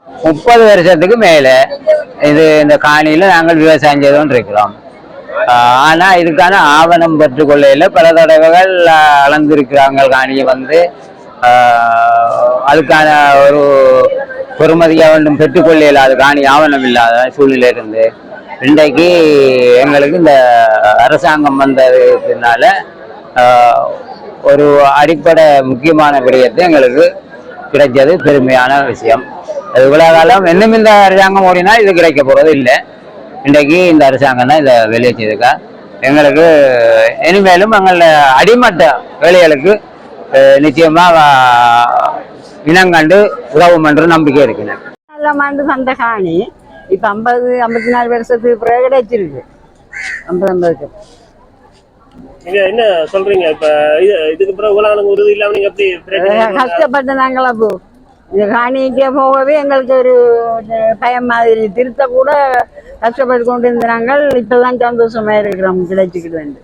30 வருஷத்துக்கு மேல இது இந்த காணியில நாங்கள் விவசாயம் செய்து இருக்கிறோம். ஆனா இதுக்கான ஆவணம் பெற்றுக்கொள்ளையில பல தடவைகள் அளந்திருக்கிறாங்க. காணியை வந்து அதுக்கான ஒரு பொறுமதியை வேண்டும் பெற்றுக்கொள்ளையில அது காணி ஆவணம் இல்லாத சூழ்நிலை இருந்து இன்றைக்கு எங்களுக்கு இந்த அரசாங்கம் வந்ததுனால ஒரு அடிப்படை முக்கியமான விடயத்தை எங்களுக்கு கிடைச்சது பெருமையான விஷயம். அது இவ்வளவு காலம் இன்னும் இந்த அரசாங்கம் ஓடினா இது கிடைக்க போறது இல்லை. இன்றைக்கு இந்த அரசாங்கம் தான் இதை வேலையை செய்திருக்கா. எங்களுக்கு இனிமேலும் எங்களோட அடிமட்ட வேலைகளுக்கு நிச்சயமா இனங்கண்டு உதவும் என்று நம்பிக்கை இருக்கிறேன். எல்லாம் ஆண்டு வந்த காணி இப்ப 50-54 வருஷத்துக்கு பிறகு கிடைச்சிருக்கு. 50-50 நீங்க என்ன சொல்றீங்க? இப்ப இதுக்கு பிறகு உலகம் உறுதி இல்லாம நீங்க எப்படி கஷ்டப்பட்டு நாங்களா இந்த காணிக்கே போகவே எங்களுக்கு ஒரு பயம் மாதிரி திருத்த கூட கஷ்டப்பட்டு கொண்டு இருந்த நாங்கள் இப்பதான் சந்தோஷமா இருக்கிறோம் கிடைச்சிக்கிட்டு.